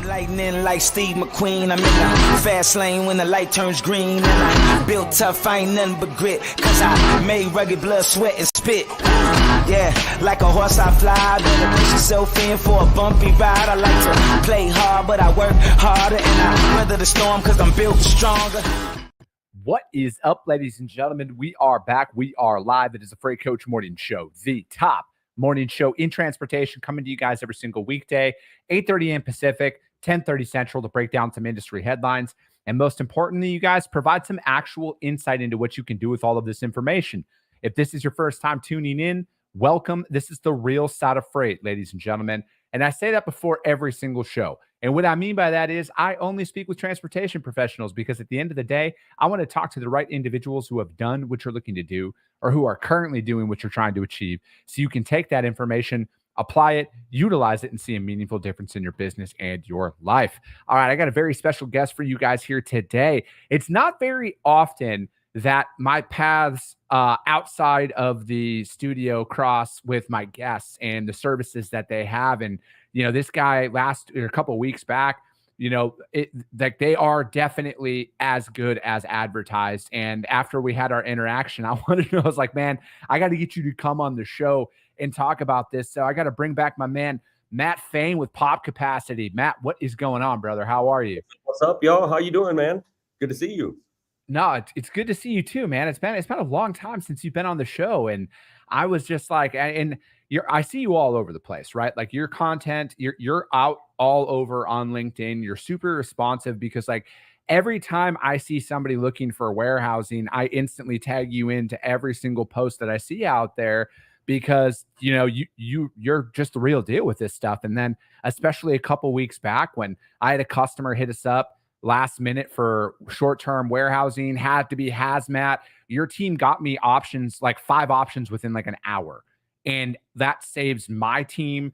Lightning like Steve McQueen. I'm in the fast lane when the light turns green. And I built tough, I ain't nothing but grit. Cause I made rugged blood, sweat, and spit. Yeah, like a horse I fly. Better push yourself in for a bumpy ride. I like to play hard, but I work harder. And I weather the storm cause I'm built stronger. What is up, ladies and gentlemen? We are back. We are live. It is the Freight Coach Morning Show, the top morning show in transportation, coming to you guys every single weekday, 8:30 a.m. Pacific, 10:30 Central, to break down some industry headlines. And most importantly, you guys, provide some actual insight into what you can do with all of this information. If this is your first time tuning in, welcome. This is the real side of freight, ladies and gentlemen. And I say that before every single show. And what I mean by that is I only speak with transportation professionals because at the end of the day, I want to talk to the right individuals who have done what you're looking to do or who are currently doing what you're trying to achieve. So you can take that information, apply it, utilize it, and see a meaningful difference in your business and your life. All right, I got a very special guest for you guys here today. It's not very often that my paths outside of the studio cross with my guests and the services that they have. And, you know, this guy a couple of weeks back, you know, like they are definitely as good as advertised. And after we had our interaction, I wanted to know, I was like, man, I got to get you to come on the show and talk about this. So I got to bring back my man, Matt Fain with Pop Capacity. Matt, what is going on, brother? How are you? What's up, y'all? How you doing, man? Good to see you. No, it's good to see you too, man. It's been a long time since you've been on the show, and I was just like, and I see you all over the place, right? Like your content, you're out all over on LinkedIn. You're super responsive because like every time I see somebody looking for warehousing, I instantly tag you into every single post that I see out there because you know you're just the real deal with this stuff. And then especially a couple weeks back when I had a customer hit us up last minute for short-term warehousing, had to be hazmat. Your team got me options, like 5 options within like an hour. And that saves my team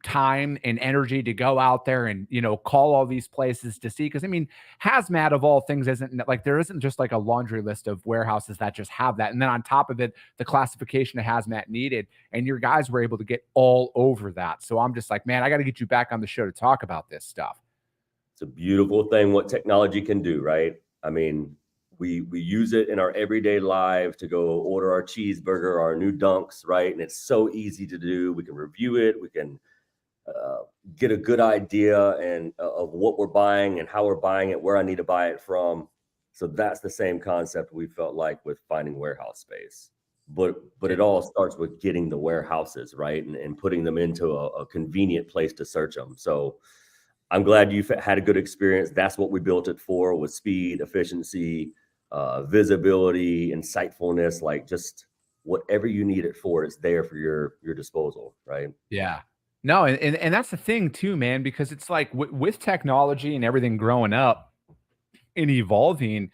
time and energy to go out there and, you know, call all these places to see. Cause I mean, hazmat of all things isn't like, there isn't just like a laundry list of warehouses that just have that. And then on top of it, the classification of hazmat needed, and your guys were able to get all over that. So I'm just like, man, I got to get you back on the show to talk about this stuff. It's a beautiful thing what technology can do, right? I mean, we use it in our everyday life to go order our cheeseburger, our new dunks, right? And it's so easy to do. We can review it. We can get a good idea and of what we're buying and how we're buying it, where I need to buy it from. So that's the same concept we felt like with finding warehouse space. But it all starts with getting the warehouses, right? And putting them into a convenient place to search them. So I'm glad you've had a good experience. That's what we built it for, with speed, efficiency, visibility, insightfulness, like just whatever you need it for, it's there for your disposal, right? Yeah. No, and that's the thing too, man, because it's like with technology and everything growing up and evolving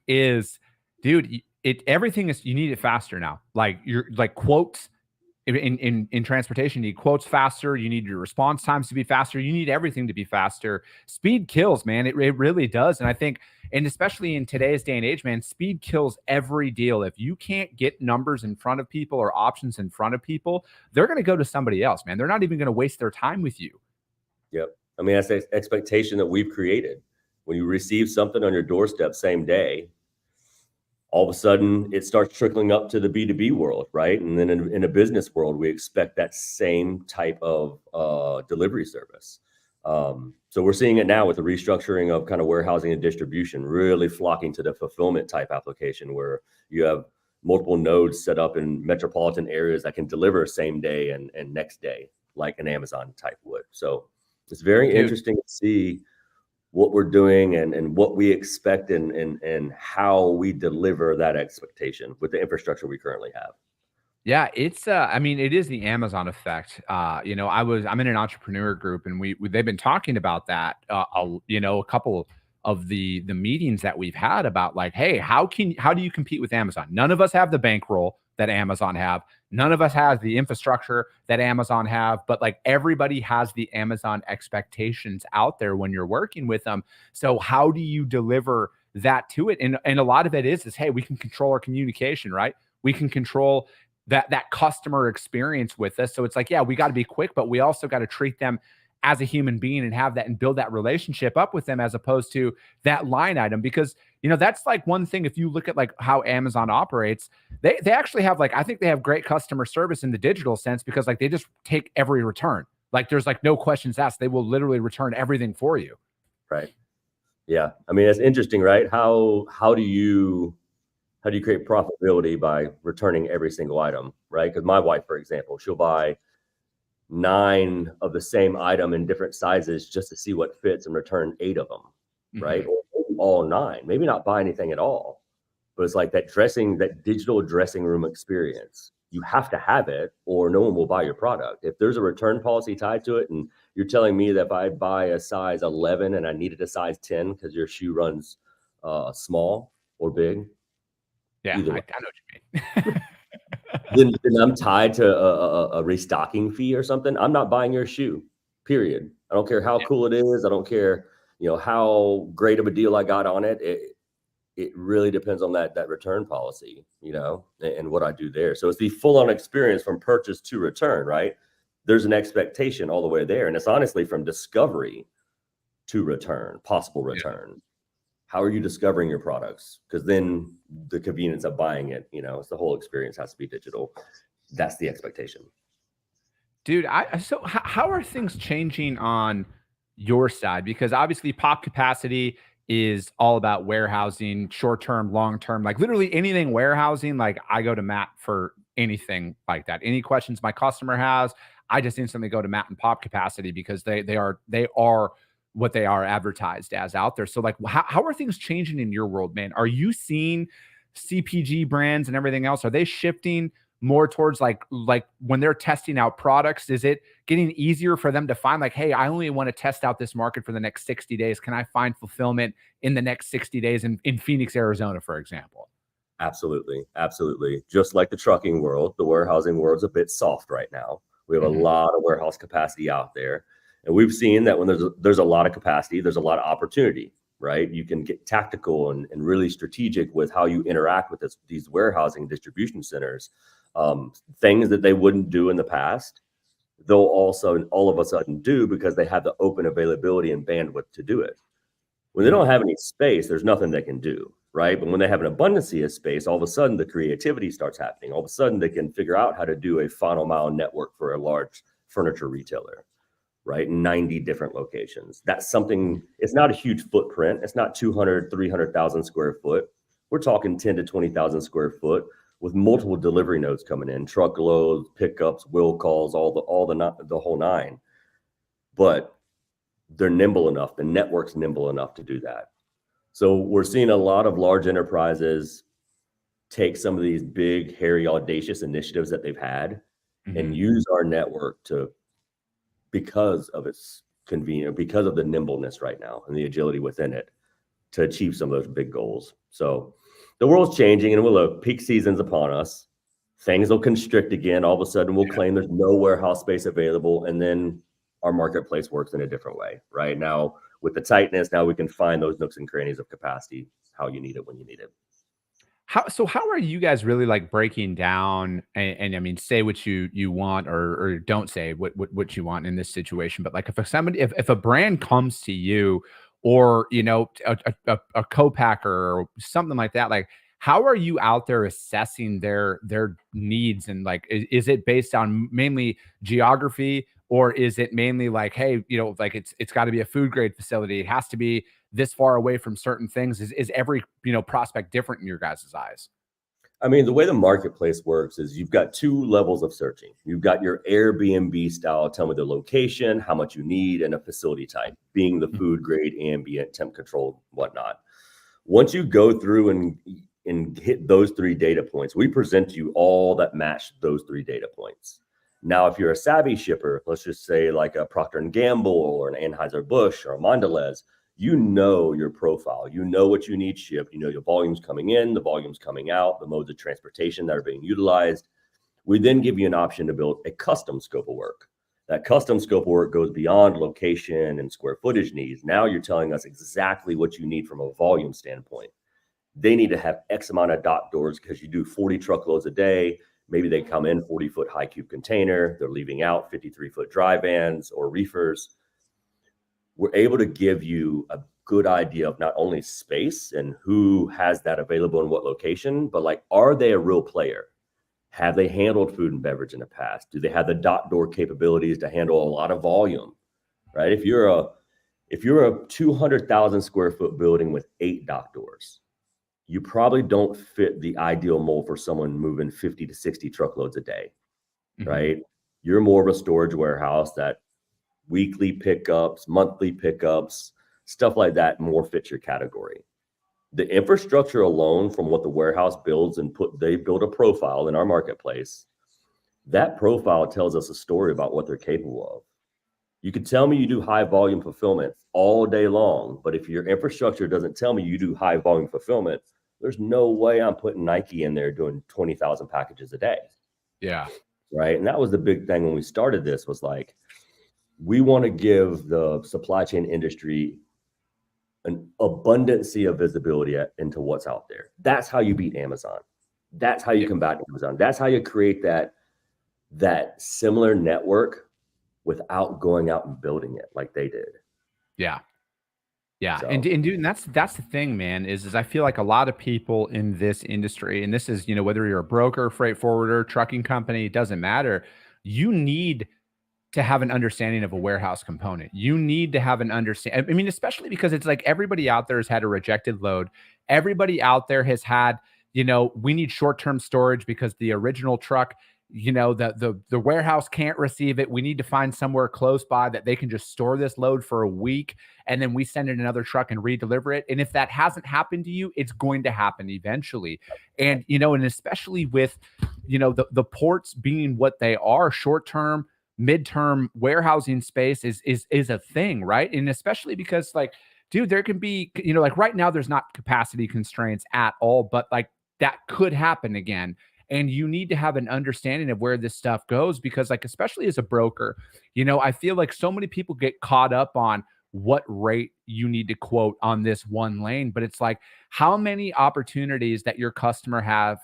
is, dude, everything is, you need it faster now. Like you're like quotes. In transportation, you need quotes faster. You need your response times to be faster. You need everything to be faster. Speed kills, man. It really does. And I think, and especially in today's day and age, man, speed kills every deal. If you can't get numbers in front of people or options in front of people, they're going to go to somebody else, man. They're not even going to waste their time with you. Yep. I mean, that's the expectation that we've created. When you receive something on your doorstep same day, all of a sudden it starts trickling up to the B2B world, right? And then in a business world, we expect that same type of delivery service. So we're seeing it now with the restructuring of kind of warehousing and distribution, really flocking to the fulfillment type application where you have multiple nodes set up in metropolitan areas that can deliver same day and next day, like an Amazon type would. So it's very interesting to see what we're doing and what we expect and how we deliver that expectation with the infrastructure we currently have. Yeah, it's I mean, it is the Amazon effect. You know, I'm in an entrepreneur group and they've been talking about that you know, a couple of the meetings that we've had about like, hey, how do you compete with Amazon? None of us have the bankroll that Amazon have. None of us has the infrastructure that Amazon have, but like everybody has the Amazon expectations out there when you're working with them. So how do you deliver that to it? And a lot of it is, hey, we can control our communication, right? We can control that customer experience with us. So it's like, yeah, we got to be quick, but we also got to treat them as a human being and have that and build that relationship up with them, as opposed to that line item. Because, that's like one thing. If you look at like how Amazon operates, they actually have I think they have great customer service in the digital sense, because like they just take every return. Like there's like no questions asked. They will literally return everything for you. Right. Yeah. I mean, it's interesting, right? How do you create profitability by returning every single item, right? Because my wife, for example, she'll buy 9 of the same item in different sizes just to see what fits and return 8 of them, right? Or all 9, maybe not buy anything at all. But it's like that digital dressing room experience. You have to have it or no one will buy your product. If there's a return policy tied to it, and you're telling me that if I buy a size 11 and I needed a size 10 because your shoe runs small or big. Yeah, I know what you mean. then I'm tied to a restocking fee or something. I'm not buying your shoe, period. I don't care how cool it is. I don't care, how great of a deal I got on it. It really depends on that return policy, and what I do there. So it's the full-on experience from purchase to return, right? There's an expectation all the way there. And it's honestly from discovery to return, possible return. Yeah. How are you discovering your products? Because then the convenience of buying it, it's the whole experience has to be digital. That's the expectation. Dude, so how are things changing on your side? Because obviously pop capacity is all about warehousing, short-term, long-term, like literally anything warehousing. Like I go to Matt for anything like that. Any questions my customer has, I just instantly go to Matt and pop capacity, because they are what they are advertised as out there. So like, how are things changing in your world, man? Are you seeing CPG brands and everything else? Are they shifting more towards like when they're testing out products, is it getting easier for them to find like, hey, I only want to test out this market for the next 60 days. Can I find fulfillment in the next 60 days in Phoenix, Arizona, for example? Absolutely. Absolutely. Just like the trucking world, the warehousing world's a bit soft right now. We have a lot of warehouse capacity out there. And we've seen that when there's a lot of capacity, there's a lot of opportunity, right? You can get tactical and really strategic with how you interact with these warehousing distribution centers. Things that they wouldn't do in the past, they'll also all of a sudden do because they have the open availability and bandwidth to do it. When they don't have any space, there's nothing they can do, right? But when they have an abundance of space, all of a sudden the creativity starts happening. All of a sudden they can figure out how to do a final mile network for a large furniture retailer, right? 90 different locations. That's something, it's not a huge footprint. It's not 200, 300,000 square foot. We're talking 10 to 20,000 square foot with multiple delivery nodes coming in, truckloads, pickups, will calls, the whole 9. But they're nimble enough. The network's nimble enough to do that. So we're seeing a lot of large enterprises take some of these big, hairy, audacious initiatives that they've had and use our network because of its convenience, because of the nimbleness right now and the agility within it to achieve some of those big goals. So the world's changing, and we'll look, peak season's upon us. Things will constrict again. All of a sudden we'll claim there's no warehouse space available. And then our marketplace works in a different way. Right now with the tightness, now we can find those nooks and crannies of capacity, how you need it, when you need it. How are you guys really like breaking down and I mean, say what you want or don't say what you want in this situation, but like if a brand comes to you or, a co-packer or something like that, like how are you out there assessing their needs? And like, is it based on mainly geography, or is it mainly like, hey, like it's got to be a food grade facility. It has to be this far away from certain things. Is every, prospect different in your guys' eyes? I mean, the way the marketplace works is you've got 2 levels of searching. You've got your Airbnb style, tell me the location, how much you need, and a facility type, being the food grade, ambient, temp controlled, whatnot. Once you go through and hit those 3 data points, we present you all that match those 3 data points. Now, if you're a savvy shipper, let's just say like a Procter & Gamble or an Anheuser-Busch or a Mondelez, your profile, what you need shipped, your volumes coming in, the volumes coming out, the modes of transportation that are being utilized. We then give you an option to build a custom scope of work. That custom scope of work goes beyond location and square footage needs. Now you're telling us exactly what you need from a volume standpoint. They need to have X amount of dock doors because you do 40 truckloads a day. Maybe they come in 40-foot high cube container. They're leaving out 53-foot dry vans or reefers. we're able to give you a good idea of not only space and who has that available in what location, but like, are they a real player? Have they handled food and beverage in the past? Do they have the dock door capabilities to handle a lot of volume, right? If you're a 200,000 square foot building with 8 dock doors, you probably don't fit the ideal mold for someone moving 50 to 60 truckloads a day, right? You're more of a storage warehouse that weekly pickups, monthly pickups, stuff like that more fits your category. The infrastructure alone from what the warehouse builds they build a profile in our marketplace. That profile tells us a story about what they're capable of. You could tell me you do high volume fulfillment all day long, but if your infrastructure doesn't tell me you do high volume fulfillment, there's no way I'm putting Nike in there doing 20,000 packages a day. Yeah. Right. And that was the big thing when we started this, was like, we want to give the supply chain industry an abundancy of visibility into what's out there. That's how you beat Amazon. That's how you combat Amazon. That's how you create that similar network without going out and building it like they did. Yeah. Yeah. So. And dude, that's the thing, man, is I feel like a lot of people in this industry, and this is, whether you're a broker, freight forwarder, trucking company, it doesn't matter. You need to have an understanding of a warehouse component. You need to have an understanding. I mean, especially because it's like everybody out there has had a rejected load. Everybody out there has had, we need short-term storage because the original truck, the warehouse can't receive it. We need to find somewhere close by that they can just store this load for a week, and then we send in another truck and redeliver it. And if that hasn't happened to you, it's going to happen eventually. And, and especially with, the ports being what they are, short-term, midterm warehousing space is a thing, right? And especially because, like, dude, there can be, like right now there's not capacity constraints at all, but like that could happen again. And you need to have an understanding of where this stuff goes, because, like, especially as a broker, I feel like so many people get caught up on what rate you need to quote on this one lane, but it's like, how many opportunities that your customer have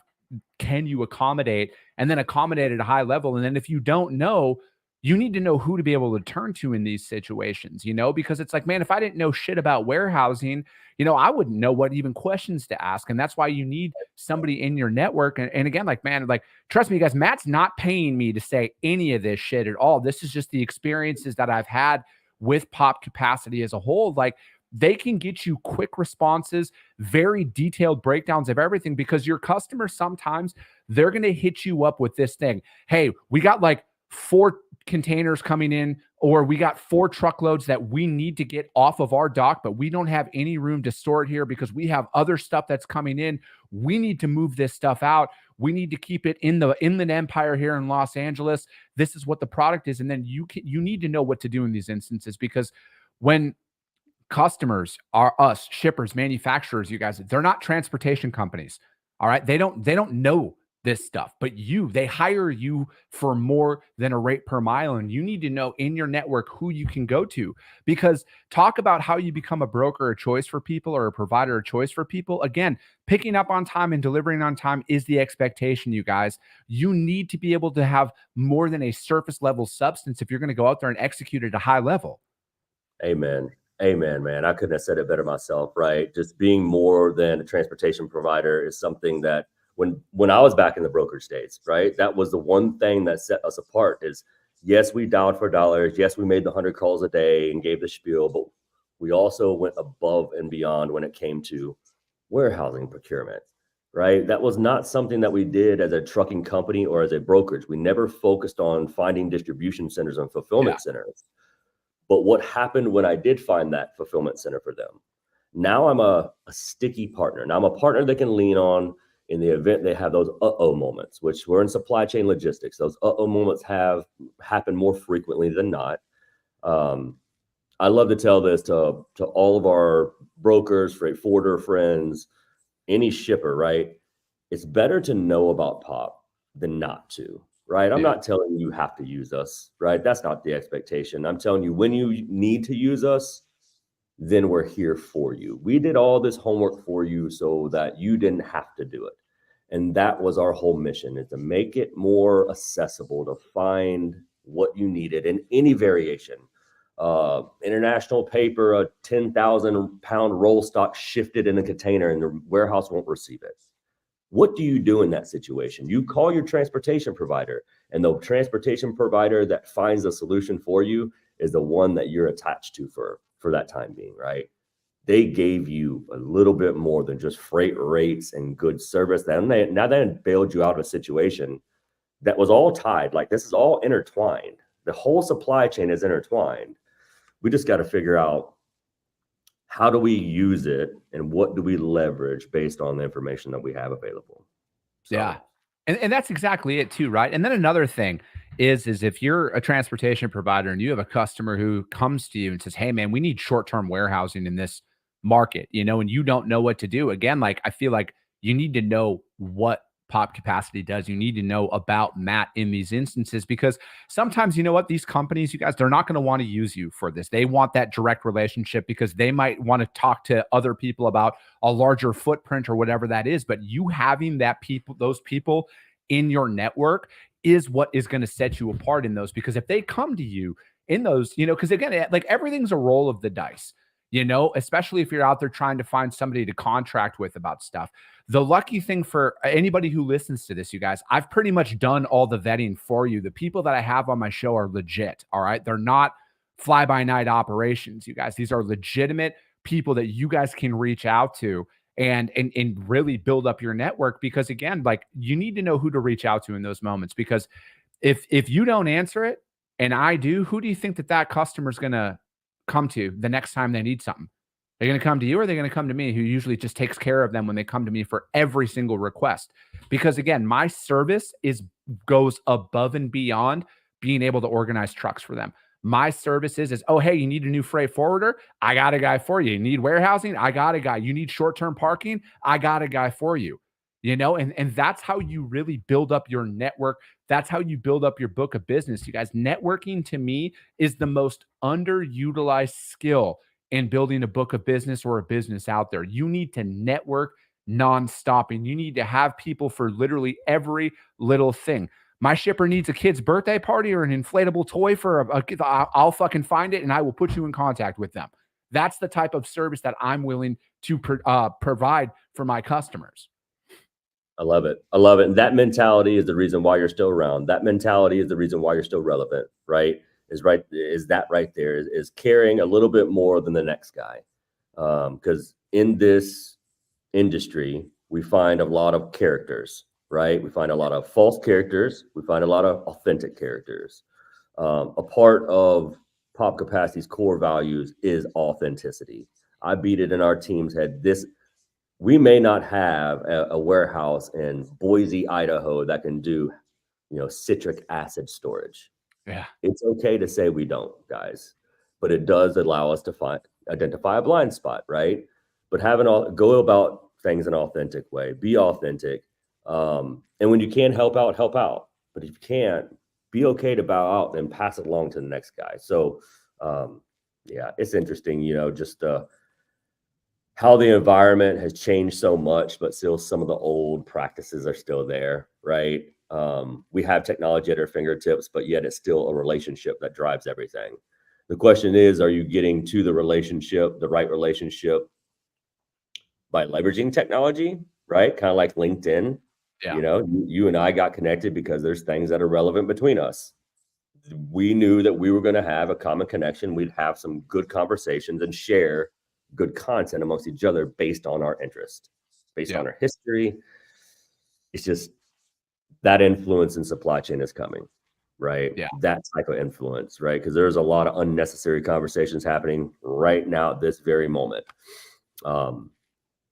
can you accommodate, and then accommodate at a high level? And then if you don't know, you need to know who to be able to turn to in these situations, because it's like, man, if I didn't know shit about warehousing, I wouldn't know what even questions to ask. And that's why you need somebody in your network. And again, like, man, like, trust me, guys, Matt's not paying me to say any of this shit at all. This is just the experiences that I've had with Pop Capacity as a whole. Like, they can get you quick responses, very detailed breakdowns of everything, because your customers, sometimes they're going to hit you up with this thing. Hey, we got like 4 containers coming in, or we got 4 truckloads that we need to get off of our dock, but we don't have any room to store it here because we have other stuff that's coming in. We need to move this stuff out. We need to keep it in the Inland Empire here in Los Angeles. This is what the product is. And then you need to know what to do in these instances, because when customers are us, shippers, manufacturers, you guys, they're not transportation companies. All right. They don't know this stuff, but they hire you for more than a rate per mile. And you need to know in your network who you can go to, because talk about how you become a broker of choice for people, or a provider of choice for people. Again, picking up on time and delivering on time is the expectation, you guys. You need to be able to have more than a surface level substance if you're going to go out there and execute at a high level. Amen. Amen, man. I couldn't have said it better myself, right? Just being more than a transportation provider is something that when I was back in the brokerage states, right, that was the one thing that set us apart. Is, yes, we dialed for dollars. Yes, we made the 100 calls a day and gave the spiel, but we also went above and beyond when it came to warehousing procurement, right? That was not something that we did as a trucking company or as a brokerage. We never focused on finding distribution centers and fulfillment centers. But what happened when I did find that fulfillment center for them? Now I'm a sticky partner. Now I'm a partner they can lean on in the event they have those moments, which we're in supply chain logistics. Those moments have happened more frequently than not. I love to tell this to all of our brokers, freight forwarder friends, any shipper, right? It's better to know about POP than not to, right? I'm not telling you have to use us, right? That's not the expectation. I'm telling you, when you need to use us, then we're here for you. We did all this homework for you so that you didn't have to do it. And that was our whole mission, is to make it more accessible, to find what you needed in any variation International paper, a 10,000 pound roll stock shifted in a container and the warehouse won't receive it. What do you do in that situation? You call your transportation provider, and the transportation provider that finds a solution for you is the one that you're attached to for that time being, right? They gave you a little bit more than just freight rates and good service. Now they bailed you out of a situation that was all tied. Like, this is all intertwined. The whole supply chain is intertwined. We just got to figure out, how do we use it and what do we leverage based on the information that we have available? So, Yeah. And that's exactly it too, right? And then another thing is if you're a transportation provider and you have a customer who comes to you and says, "Hey man, we need short-term warehousing in this market," and you don't know what to do. Again, like, I feel like you need to know what Pop Capacity does. You need to know about Matt in these instances, because sometimes, you know what, these companies, you guys, they're not going to want to use you for this. They want that direct relationship because they might want to talk to other people about a larger footprint or whatever that is. But you having those people in your network is what is going to set you apart in those, because if they come to you in those, because again, like, everything's a roll of the dice, especially if you're out there trying to find somebody to contract with about stuff. The lucky thing for anybody who listens to this, you guys, I've pretty much done all the vetting for you. The people that I have on my show are legit. All right. They're not fly by night operations, you guys. These are legitimate people that you guys can reach out to and really build up your network, because again, like, you need to know who to reach out to in those moments, because if you don't answer it and I do, who do you think that customer's going to come to the next time they need something? They're going to come to you, or they're going to come to me, who usually just takes care of them when they come to me for every single request. Because again, my service goes above and beyond being able to organize trucks for them. My service is, oh, hey, you need a new freight forwarder? I got a guy for you. You need warehousing? I got a guy. You need short-term parking? I got a guy for you. And that's how you really build up your network. That's how you build up your book of business. You guys, networking to me is the most underutilized skill in building a book of business or a business out there. You need to network nonstop, and you need to have people for literally every little thing. My shipper needs a kid's birthday party or an inflatable toy for I'll fucking find it and I will put you in contact with them. That's the type of service that I'm willing to provide for my customers. I love it. I love it. And that mentality is the reason why you're still around. That mentality is the reason why you're still relevant, right? Is that right there is caring a little bit more than the next guy. Because in this industry, we find a lot of characters, right? We find a lot of false characters. We find a lot of authentic characters. A part of Pop Capacity's core values is authenticity. I beat it in our team's head. We may not have a warehouse in Boise, Idaho that can do, citric acid storage. Yeah. It's okay to say we don't, guys, but it does allow us to identify a blind spot, right? But go about things in an authentic way, be authentic. And when you can help out. But if you can't, be okay to bow out and pass it along to the next guy. So, yeah, it's interesting, just how the environment has changed so much, but still some of the old practices are still there, right? We have technology at our fingertips, but yet it's still a relationship that drives everything. The question is, are you getting to the right relationship by leveraging technology, right? Kind of like LinkedIn. Yeah. You and I got connected because there's things that are relevant between us. We knew that we were going to have a common connection. We'd have some good conversations and share good content amongst each other based on our interest, based on our history. It's just that influence in supply chain is coming, right? Yeah. That type of influence, right? Because there's a lot of unnecessary conversations happening right now at this very moment,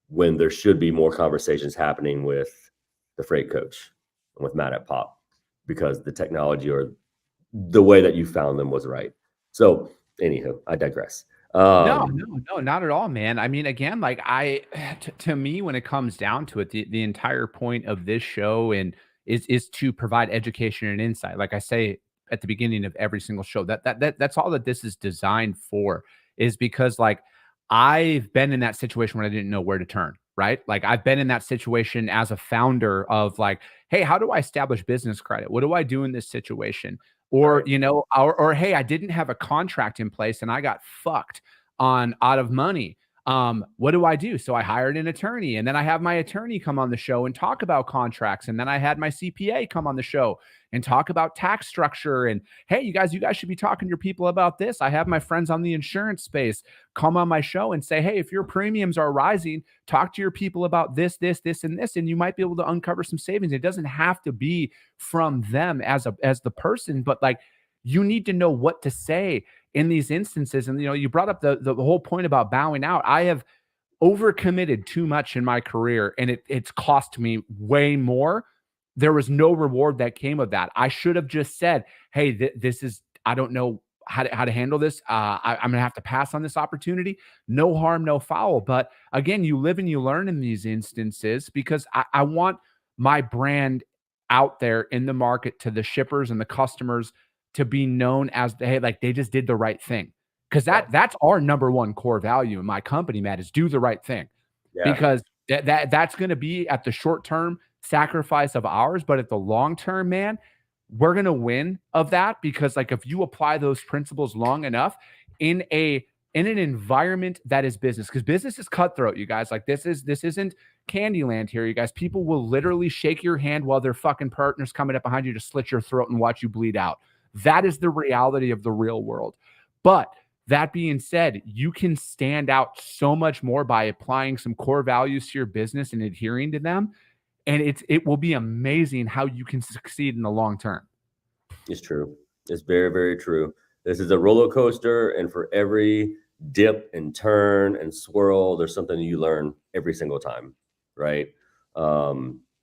when there should be more conversations happening with the freight coach and with Matt at Pop, because the technology or the way that you found them was right. So anywho, I digress. No, not at all, man. I mean, again, like to me, when it comes down to it, the entire point of this show is to provide education and insight. Like I say at the beginning of every single show, that's all that this is designed for, is because like I've been in that situation when I didn't know where to turn, right? Like I've been in that situation as a founder of like, hey, how do I establish business credit? What do I do in this situation? or, Right. you know, or, hey, I didn't have a contract in place and I got fucked out of money. What do I do? So I hired an attorney, and then I have my attorney come on the show and talk about contracts. And then I had my CPA come on the show and talk about tax structure. And hey, you guys should be talking to your people about this. I have my friends on the insurance space come on my show and say, hey, if your premiums are rising, talk to your people about this, this, this, and this, and you might be able to uncover some savings. It doesn't have to be from them as the person, but like, you need to know what to say in these instances. And, you know, you brought up the whole point about bowing out. I have overcommitted too much in my career, and it's cost me way more. There was no reward that came of that. I should have just said, hey, this is, I don't know how to handle this. I'm going to have to pass on this opportunity. No harm, no foul. But again, you live and you learn in these instances, because I want my brand out there in the market to the shippers and the customers to be known as hey, like they just did the right thing. Because Yeah. that's our number one core value in my company, Matt, is do the right thing. Yeah. Because that's going to be at the short term sacrifice of ours, but at the long term, man, we're going to win of that. Because like, if you apply those principles long enough in an environment that is business, because business is cutthroat, you guys. Like, this isn't Candyland here, you guys. People will literally shake your hand while their fucking partner's coming up behind you to slit your throat and watch you bleed out. That is the reality of the real world. But that being said, you can stand out so much more by applying some core values to your business and adhering to them. And it will be amazing how you can succeed in the long term. It's true. It's very, very true. This is a roller coaster, and for every dip and turn and swirl, there's something you learn every single time, right?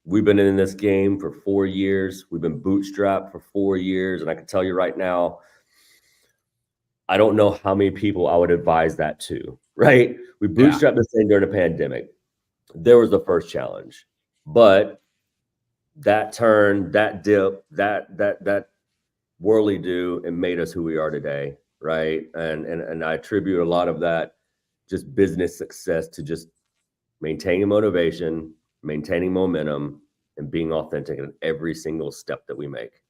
We've been in this game for 4 years. We've been bootstrapped for 4 years. And I can tell you right now, I don't know how many people I would advise that to, right? We bootstrapped this thing during the pandemic. There was the first challenge, but that turn, that dip, that whirly do, it made us who we are today, right? And I attribute a lot of that just business success to just maintaining motivation, maintaining momentum, and being authentic in every single step that we make.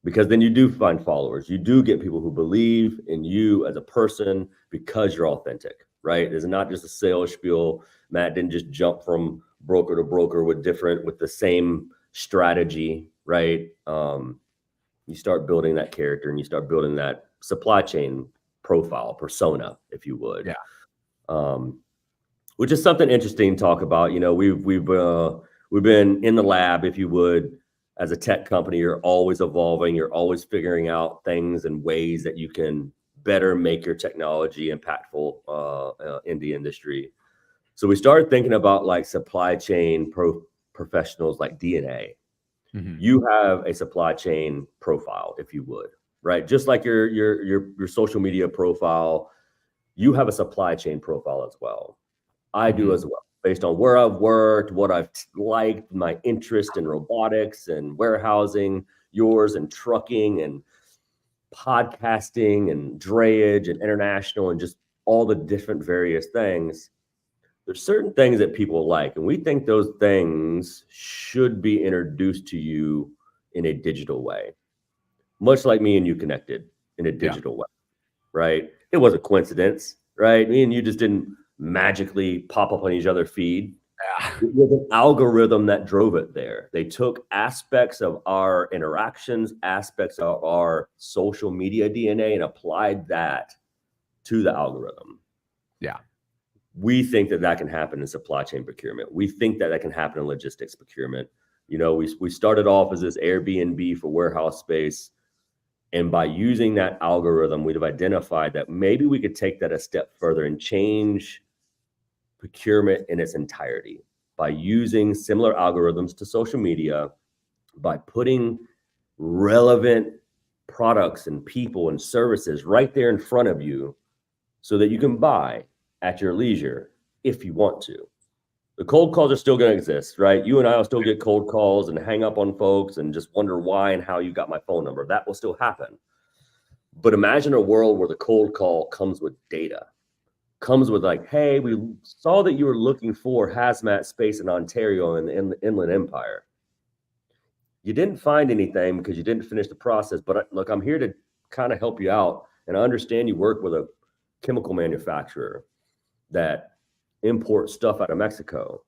Because then you do find followers. You do get people who believe in you as a person because you're authentic, right? It's not just a sales spiel. Matt didn't just jump from broker to broker with the same strategy, right? You start building that character, and you start building that supply chain profile, persona, if you would. Yeah. Which is something interesting to talk about. You know, we've been in the lab, if you would. As a tech company, you're always evolving. You're always figuring out things and ways that you can better make your technology impactful in the industry. So we started thinking about like supply chain professionals like DNA. Mm-hmm. You have a supply chain profile, if you would, right? Just like your social media profile, you have a supply chain profile as well. I do as well, based on where I've worked, what I've liked, my interest in robotics and warehousing, yours and trucking and podcasting and drayage and international and just all the different various things. There's certain things that people like, and we think those things should be introduced to you in a digital way, much like me and you connected in a digital way, right? It was a coincidence, right? Me and you just didn't magically pop up on each other's feed. It was an algorithm that drove it there. They took aspects of our interactions, aspects of our social media DNA, and applied that to the algorithm. Yeah. We think that can happen in supply chain procurement. We think that can happen in logistics procurement. You know, we started off as this Airbnb for warehouse space. And by using that algorithm, we'd have identified that maybe we could take that a step further and change procurement in its entirety by using similar algorithms to social media, by putting relevant products and people and services right there in front of you so that you can buy at your leisure if you want to. The cold calls are still going to exist, right? You and I will still get cold calls and hang up on folks and just wonder why and how you got my phone number. That will still happen. But imagine a world where the cold call comes with data, comes with like, hey, we saw that you were looking for hazmat space in Ontario and in the Inland Empire. you didn't find anything because you didn't finish the process. But look, I'm here to kind of help you out. And I understand you work with a chemical manufacturer that imports stuff out of Mexico.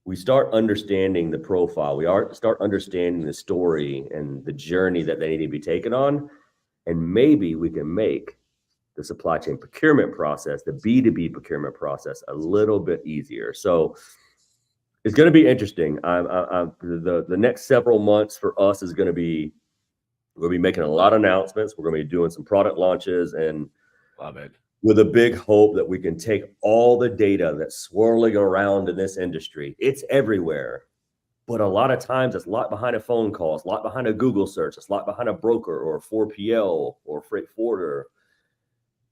We start understanding the profile. Start understanding the story and the journey that they need to be taken on. And maybe we can make the supply chain procurement process, the B2B procurement process, a little bit easier. So it's going to be interesting. The next several months for us is going to be, we'll be making a lot of announcements. We're going to be doing some product launches, and love it, with a big hope that we can take all the data that's swirling around in this industry. It's everywhere, but a lot of times it's locked behind a phone call, it's locked behind a Google search, it's locked behind a broker or a 4PL or a freight forwarder.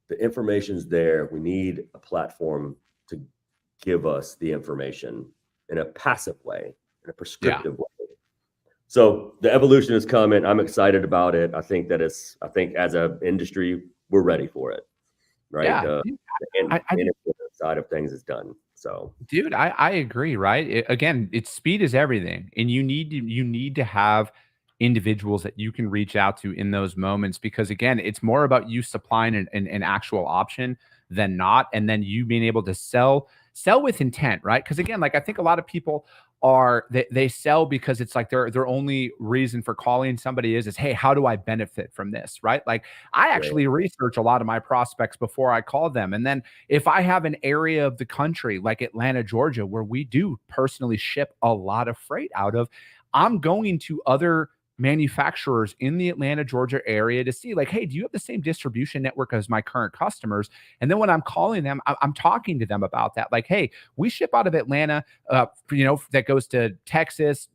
The information's there. We need a platform to give us the information in a passive way, in a prescriptive way. So the evolution is coming. I'm excited about it. I think as an industry, we're ready for it. Right. Yeah. The side of things is done. So, dude, I agree. Right. Again, it's speed is everything. And you need to have individuals that you can reach out to in those moments, because again, it's more about you supplying an actual option than not. And then you being able to sell with intent. Right. Because again, like I think a lot of people they sell because it's like their only reason for calling somebody is, hey, how do I benefit from this? Right. Like I actually research a lot of my prospects before I call them. And then if I have an area of the country like Atlanta, Georgia, where we do personally ship a lot of freight out of, I'm going to other manufacturers in the Atlanta, Georgia area to see like, hey, do you have the same distribution network as my current customers? And then when I'm calling them, I'm talking to them about that. Like, hey, we ship out of Atlanta, that goes to Texas,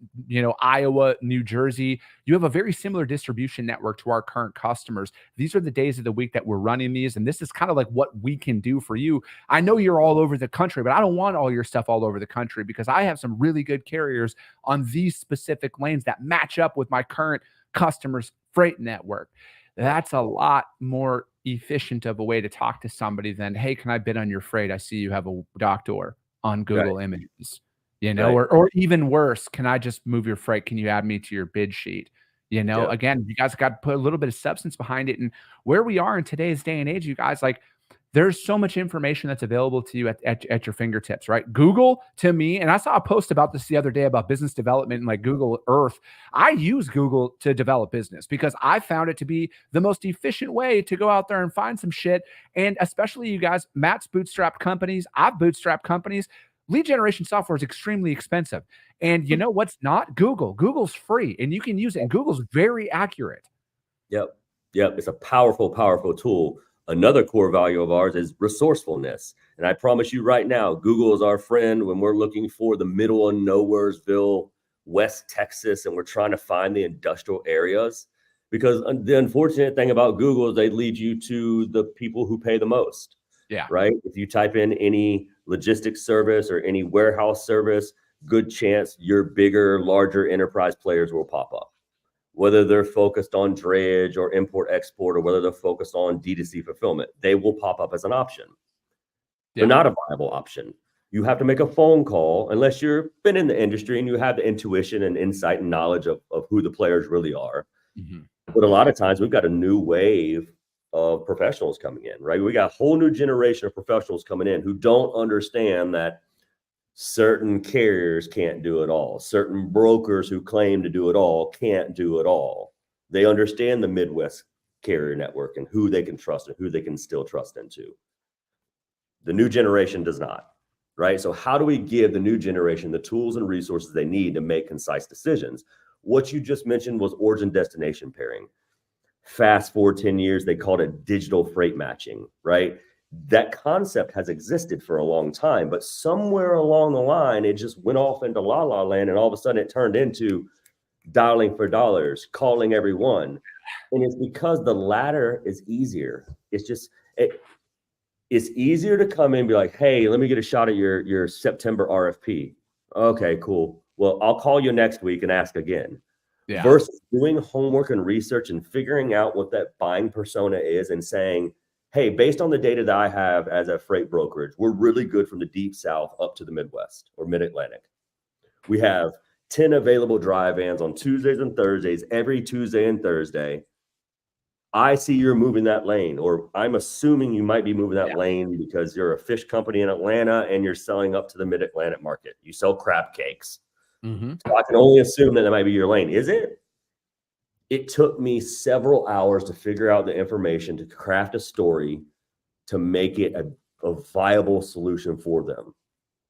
Iowa, New Jersey. You have a very similar distribution network to our current customers. These are the days of the week that we're running these. And this is kind of like what we can do for you. I know you're all over the country, but I don't want all your stuff all over the country, because I have some really good carriers on these specific lanes that match up with my current customers' freight network. That's a lot more efficient of a way to talk to somebody than, hey, can I bid on your freight? I see you have a doctor on Google Images, or even worse, can I just move your freight? Can you add me to your bid sheet? Again, you guys got to put a little bit of substance behind it. And where we are in today's day and age, you guys, like, there's so much information that's available to you at your fingertips, right? Google, to me, and I saw a post about this the other day about business development and like Google Earth. I use Google to develop business because I found it to be the most efficient way to go out there and find some shit. And especially you guys, Matt's bootstrapped companies, I've bootstrapped companies. Lead generation software is extremely expensive. And you know what's not? Google. Google's free and you can use it. And Google's very accurate. Yep. It's a powerful, powerful tool. Another core value of ours is resourcefulness. And I promise you right now, Google is our friend when we're looking for the middle of nowheresville, West Texas, and we're trying to find the industrial areas. Because the unfortunate thing about Google is they lead you to the people who pay the most. Yeah. Right. If you type in any logistics service or any warehouse service, good chance your bigger, larger enterprise players will pop up. Whether they're focused on drayage or import export, or whether they're focused on D2C fulfillment, they will pop up as an option. They're not a viable option. You have to make a phone call unless you've been in the industry and you have the intuition and insight and knowledge of who the players really are. Mm-hmm. But a lot of times we've got a new wave of professionals coming in, right? We got a whole new generation of professionals coming in who don't understand that certain carriers can't do it all. Certain brokers who claim to do it all can't do it all. They understand the Midwest carrier network and who they can trust and who they can still trust into. The new generation does not, right? So how do we give the new generation the tools and resources they need to make concise decisions? What you just mentioned was origin destination pairing. Fast forward 10 years, they called it digital freight matching, right? That concept has existed for a long time, but somewhere along the line, it just went off into la la land, and all of a sudden it turned into dialing for dollars, calling everyone. And it's because the latter is easier. It's easier to come in and be like, hey, let me get a shot at your September RFP. Okay, cool. Well, I'll call you next week and ask again. Yeah. Versus doing homework and research and figuring out what that buying persona is and saying, hey, based on the data that I have as a freight brokerage, we're really good from the deep South up to the Midwest or Mid-Atlantic. We have 10 available dry vans on Tuesdays and Thursdays, every Tuesday and Thursday. I see you're moving that lane, or I'm assuming you might be moving that lane because you're a fish company in Atlanta and you're selling up to the mid-Atlantic market. You sell crab cakes. So I can only assume that might be your lane. Is it? It took me several hours to figure out the information, to craft a story, to make it a viable solution for them.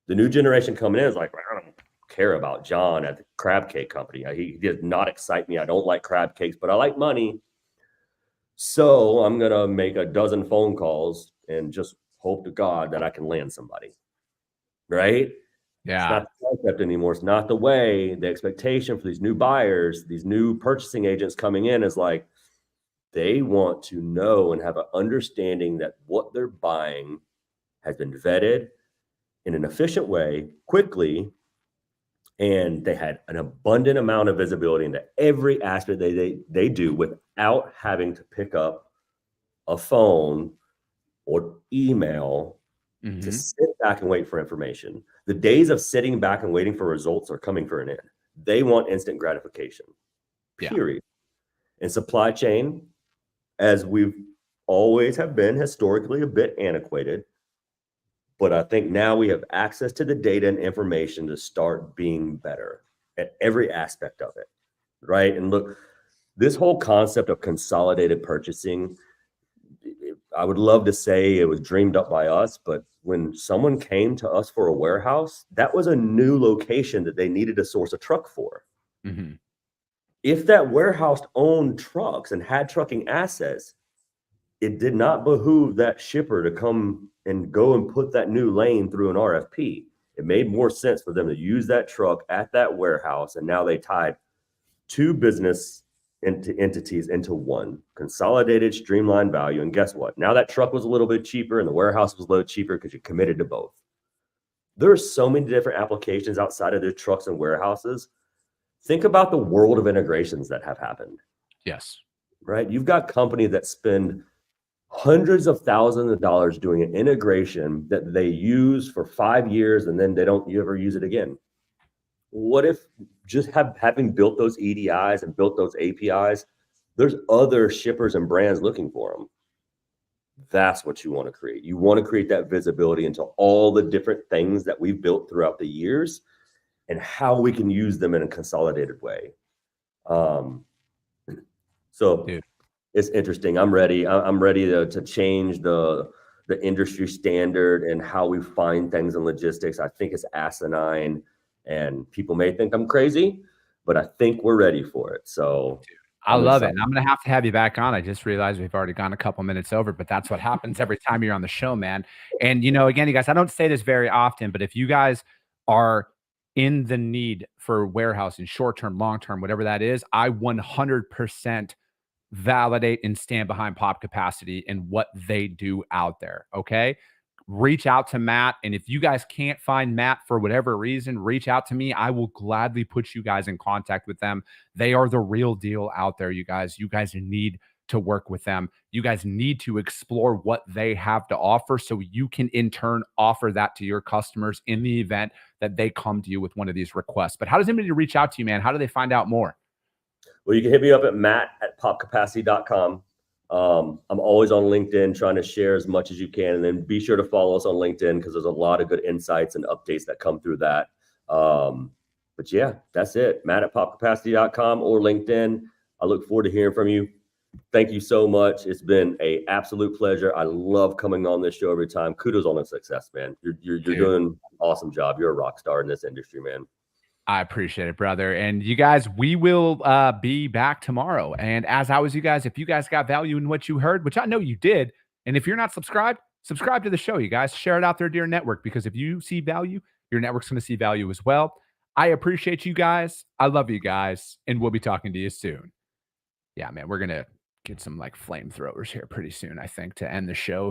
The new generation coming in is like, I don't care about John at the crab cake company. He did not excite me. I don't like crab cakes, but I like money. So I'm going to make a dozen phone calls and just hope to God that I can land somebody. Right? Yeah. It's not the concept anymore. It's not the way. The expectation for these new buyers, these new purchasing agents coming in is like, they want to know and have an understanding that what they're buying has been vetted in an efficient way, quickly, and they had an abundant amount of visibility into every aspect they do without having to pick up a phone or email to sit back and wait for information. The days of sitting back and waiting for results are coming for an end. They want instant gratification, period. And supply chain, as we've always have been historically a bit antiquated, but I think now we have access to the data and information to start being better at every aspect of it, right? And look, this whole concept of consolidated purchasing, I would love to say it was dreamed up by us, but when someone came to us for a warehouse, that was a new location that they needed to source a truck for. If that warehouse owned trucks and had trucking assets, it did not behoove that shipper to come and go and put that new lane through an RFP. It made more sense for them to use that truck at that warehouse. And now they tied two business entities into one, consolidated, streamlined value. And guess what? Now that truck was a little bit cheaper and the warehouse was a little cheaper because you committed to both. There are so many different applications outside of the trucks and warehouses. Think about the world of integrations that have happened. Yes. Right? You've got companies that spend hundreds of thousands of dollars doing an integration that they use for 5 years and then they don't ever use it again. What if just having built those EDIs and built those APIs, there's other shippers and brands looking for them? That's what you want to create. You want to create that visibility into all the different things that we've built throughout the years and how we can use them in a consolidated way. Dude. It's interesting. I'm ready. I'm ready to change the industry standard and how we find things in logistics. I think it's asinine, and people may think I'm crazy, but I think we're ready for it. So I love it. And I'm going to have you back on. I just realized we've already gone a couple minutes over, but that's what happens every time you're on the show, man. And, again, you guys, I don't say this very often, but if you guys are in the need for warehousing, short-term, long-term, whatever that is, I 100% validate and stand behind Pop Capacity and what they do out there. Okay. Reach out to Matt. And if you guys can't find Matt for whatever reason, reach out to me. I will gladly put you guys in contact with them. They are the real deal out there, you guys. You guys need to work with them. You guys need to explore what they have to offer so you can in turn offer that to your customers in the event that they come to you with one of these requests. But how does anybody reach out to you, man? How do they find out more? Well, you can hit me up at matt@popcapacity.com. I'm always on LinkedIn trying to share as much as you can. And then be sure to follow us on LinkedIn because there's a lot of good insights and updates that come through that. But yeah, that's it. matt@popcapacity.com or LinkedIn. I look forward to hearing from you. Thank you so much. It's been an absolute pleasure. I love coming on this show every time. Kudos on the success, man. You're doing an awesome job. You're a rock star in this industry, man. I appreciate it, brother. And you guys, we will be back tomorrow. And as always, you guys, if you guys got value in what you heard, which I know you did, and if you're not subscribed, subscribe to the show, you guys. Share it out there to your network, because if you see value, your network's going to see value as well. I appreciate you guys. I love you guys. And we'll be talking to you soon. Yeah, man, we're going to get some like flamethrowers here pretty soon, I think, to end the show.